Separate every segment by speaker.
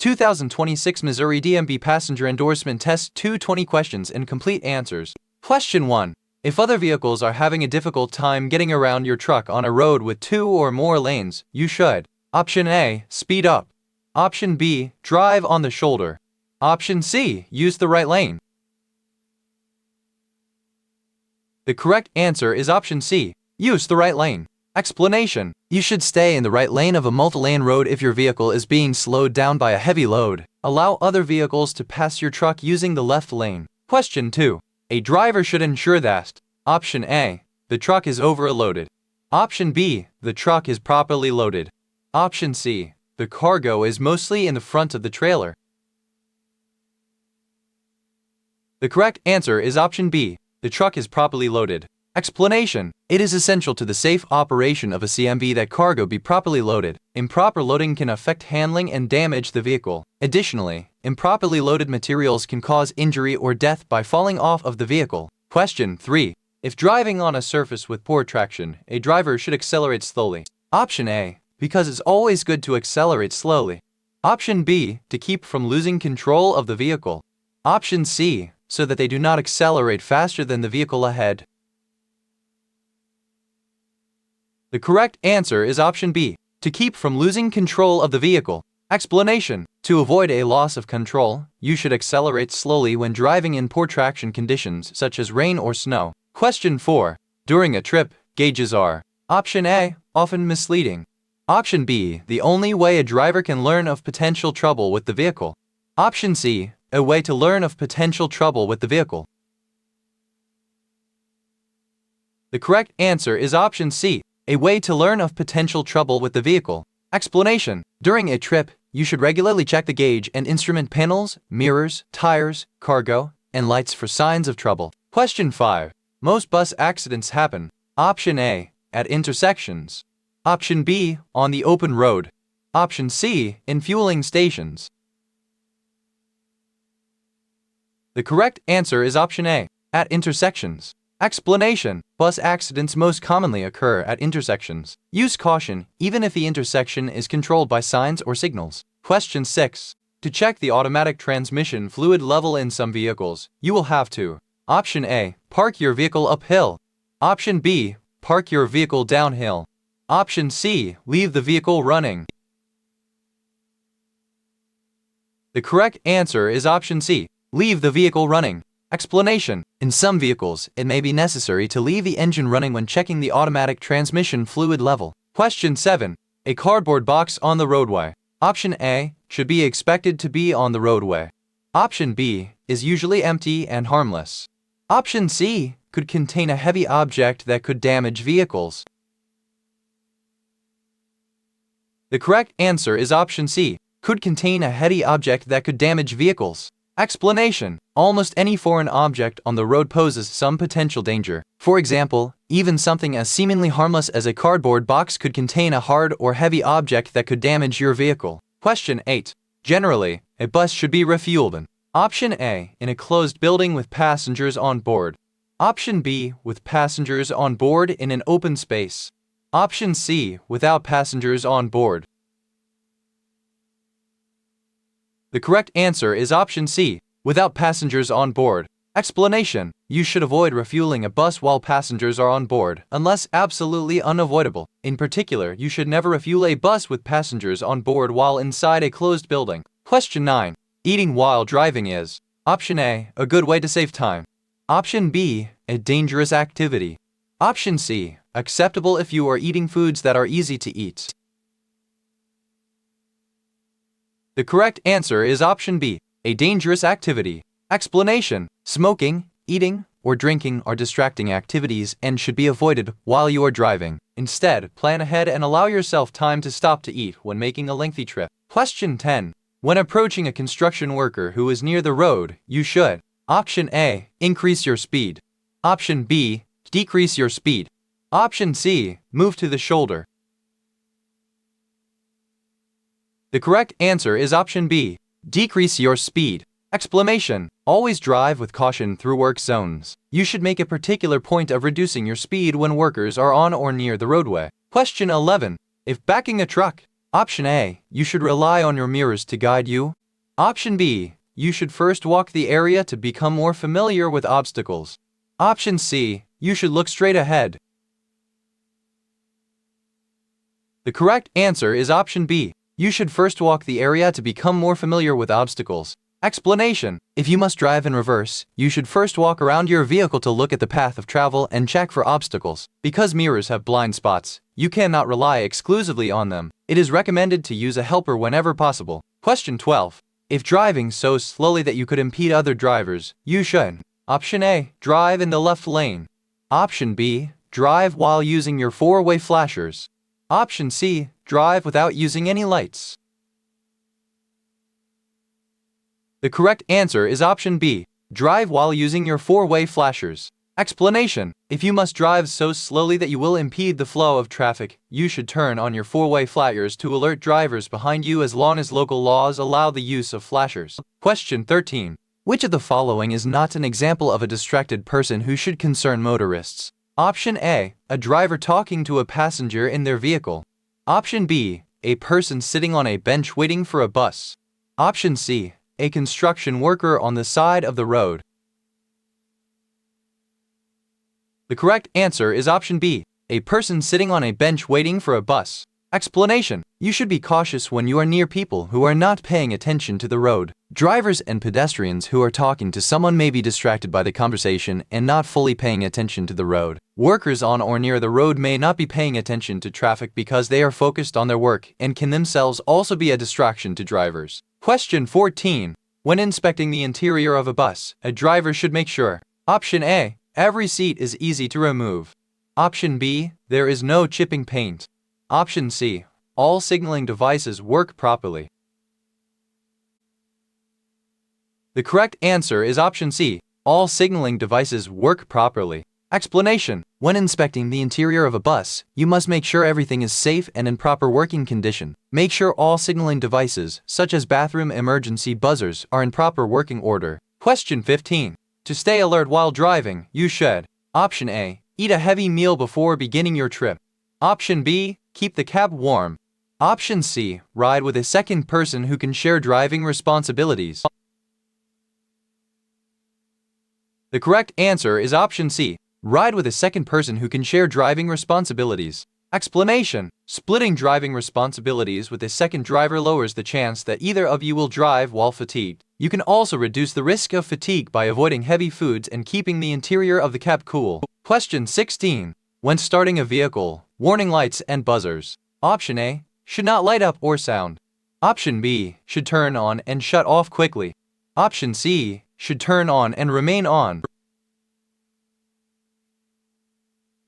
Speaker 1: 2026 Missouri DMV Passenger Endorsement Test 220 questions and complete answers. Question 1. If other vehicles are having a difficult time getting around your truck on a road with 2 or more lanes, you should: Option A, speed up. Option B, drive on the shoulder. Option C, use the right lane. The correct answer is option C, use the right lane. Explanation: you should stay in the right lane of a multi-lane road if your vehicle is being slowed down by a heavy load. Allow other vehicles to pass your truck using the left lane. Question 2. A driver should ensure that: Option A, the truck is overloaded. Option B, the truck is properly loaded. Option C, the cargo is mostly in the front of the trailer. The correct answer is option B, the truck is properly loaded. Explanation: it is essential to the safe operation of a CMV that cargo be properly loaded. Improper loading can affect handling and damage the vehicle. Additionally, improperly loaded materials can cause injury or death by falling off of the vehicle. Question 3. If driving on a surface with poor traction, a driver should accelerate slowly. Option A, because it's always good to accelerate slowly. Option B, to keep from losing control of the vehicle. Option C, so that they do not accelerate faster than the vehicle ahead. The correct answer is option B, to keep from losing control of the vehicle. Explanation: to avoid a loss of control, you should accelerate slowly when driving in poor traction conditions such as rain or snow. Question 4. During a trip, gauges are: Option A, often misleading. Option B, the only way a driver can learn of potential trouble with the vehicle. Option C, a way to learn of potential trouble with the vehicle. The correct answer is option C, a way to learn of potential trouble with the vehicle. Explanation: during a trip, you should regularly check the gauge and instrument panels, mirrors, tires, cargo, and lights for signs of trouble. Question 5. Most bus accidents happen: Option A, at intersections. Option B, on the open road. Option C, in fueling stations. The correct answer is option A, at intersections. Explanation: bus accidents most commonly occur at intersections. Use caution even if the intersection is controlled by signs or signals. Question 6. To check the automatic transmission fluid level in some vehicles, you will have to: Option A, park your vehicle uphill. Option B, park your vehicle downhill. Option C, leave the vehicle running. The correct answer is option C, leave the vehicle running. Explanation: in some vehicles, it may be necessary to leave the engine running when checking the automatic transmission fluid level. Question 7. A cardboard box on the roadway. Option A, should be expected to be on the roadway. Option B, is usually empty and harmless. Option C, could contain a heavy object that could damage vehicles. The correct answer is option C, could contain a heavy object that could damage vehicles. Explanation: almost any foreign object on the road poses some potential danger. For example, even something as seemingly harmless as a cardboard box could contain a hard or heavy object that could damage your vehicle. Question 8. Generally, a bus should be refueled. Option A, in a closed building with passengers on board. Option B, with passengers on board in an open space. Option C, without passengers on board. The correct answer is option C, without passengers on board. Explanation: you should avoid refueling a bus while passengers are on board, unless absolutely unavoidable. In particular, you should never refuel a bus with passengers on board while inside a closed building. Question 9. Eating while driving is: Option A, a good way to save time. Option B, a dangerous activity. Option C, acceptable if you are eating foods that are easy to eat. The correct answer is option B, a dangerous activity. Explanation: smoking, eating, or drinking are distracting activities and should be avoided while you are driving. Instead, plan ahead and allow yourself time to stop to eat when making a lengthy trip. Question 10. When approaching a construction worker who is near the road, you should: Option A, increase your speed. Option B, decrease your speed. Option C, move to the shoulder. The correct answer is option B, decrease your speed. Explanation: always drive with caution through work zones. You should make a particular point of reducing your speed when workers are on or near the roadway. Question 11. If backing a truck, Option A, you should rely on your mirrors to guide you. Option B, you should first walk the area to become more familiar with obstacles. Option C, you should look straight ahead. The correct answer is option B. You should first walk the area to become more familiar with obstacles. Explanation: if you must drive in reverse, you should first walk around your vehicle to look at the path of travel and check for obstacles. Because mirrors have blind spots, you cannot rely exclusively on them. It is recommended to use a helper whenever possible. Question 12. If driving so slowly that you could impede other drivers, you should: Option A, drive in the left lane. Option B, drive while using your four-way flashers. Option C, drive without using any lights. The correct answer is option B, drive while using your four-way flashers. Explanation: if you must drive so slowly that you will impede the flow of traffic, you should turn on your four-way flashers to alert drivers behind you as long as local laws allow the use of flashers. Question 13. Which of the following is not an example of a distracted person who should concern motorists? Option A, a driver talking to a passenger in their vehicle. Option B, a person sitting on a bench waiting for a bus. Option C, a construction worker on the side of the road. The correct answer is option B, a person sitting on a bench waiting for a bus. Explanation: you should be cautious when you are near people who are not paying attention to the road. Drivers and pedestrians who are talking to someone may be distracted by the conversation and not fully paying attention to the road. Workers on or near the road may not be paying attention to traffic because they are focused on their work and can themselves also be a distraction to drivers. Question 14. When inspecting the interior of a bus, a driver should make sure: Option A, every seat is easy to remove. Option B, there is no chipping paint. Option C, all signaling devices work properly. The correct answer is option C, all signaling devices work properly. Explanation: when inspecting the interior of a bus, you must make sure everything is safe and in proper working condition. Make sure all signaling devices, such as bathroom emergency buzzers, are in proper working order. Question 15. To stay alert while driving, you should: Option A, eat a heavy meal before beginning your trip. Option B, keep the cab warm. Option C, ride with a second person who can share driving responsibilities. The correct answer is option C, ride with a second person who can share driving responsibilities. Explanation: splitting driving responsibilities with a second driver lowers the chance that either of you will drive while fatigued. You can also reduce the risk of fatigue by avoiding heavy foods and keeping the interior of the cab cool. Question 16. When starting a vehicle, warning lights and buzzers. Option A, should not light up or sound. Option B, should turn on and shut off quickly. Option C, should turn on and remain on.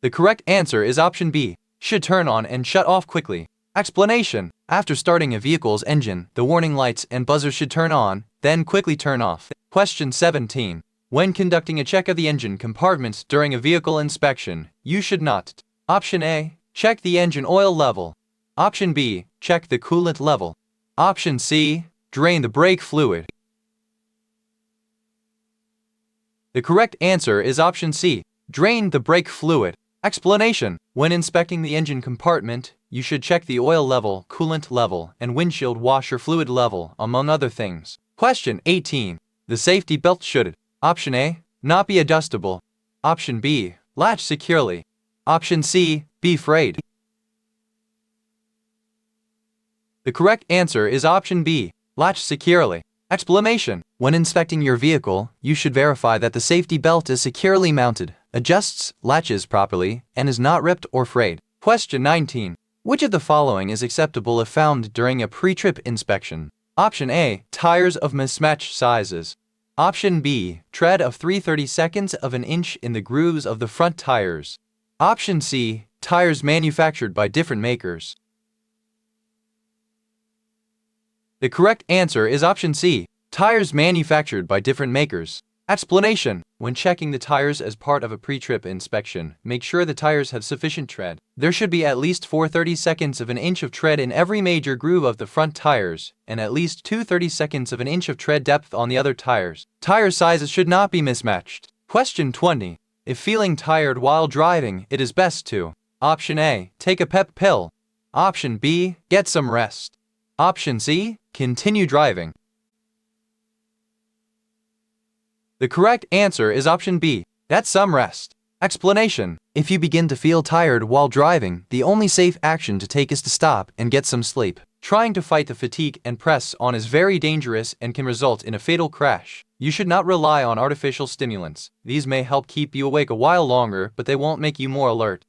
Speaker 1: The correct answer is option B, should turn on and shut off quickly. Explanation: after starting a vehicle's engine, the warning lights and buzzers should turn on, then quickly turn off. Question 17. When conducting a check of the engine compartment during a vehicle inspection, you should not: Option A, check the engine oil level. Option B, check the coolant level. Option C, drain the brake fluid. The correct answer is option C, drain the brake fluid. Explanation: when inspecting the engine compartment, you should check the oil level, coolant level, and windshield washer fluid level, among other things. Question 18. The safety belt should: Option A, not be adjustable. Option B, latch securely. Option C, be frayed. The correct answer is option B, latch securely. Explanation: when inspecting your vehicle, you should verify that the safety belt is securely mounted, adjusts, latches properly, and is not ripped or frayed. Question 19. Which of the following is acceptable if found during a pre-trip inspection? Option A, tires of mismatched sizes. Option B, tread of 3/32 of an inch in the grooves of the front tires. Option C, tires manufactured by different makers. The correct answer is option C, tires manufactured by different makers. Explanation: when checking the tires as part of a pre-trip inspection, make sure the tires have sufficient tread. There should be at least 4/32 of an inch of tread in every major groove of the front tires, and at least 2/32 of an inch of tread depth on the other tires. Tire sizes should not be mismatched. Question 20. If feeling tired while driving, it is best to: Option A, take a pep pill. Option B, get some rest. Option C, continue driving. The correct answer is option B, get some rest. Explanation: if you begin to feel tired while driving, the only safe action to take is to stop and get some sleep. Trying to fight the fatigue and press on is very dangerous and can result in a fatal crash. You should not rely on artificial stimulants. These may help keep you awake a while longer, but they won't make you more alert.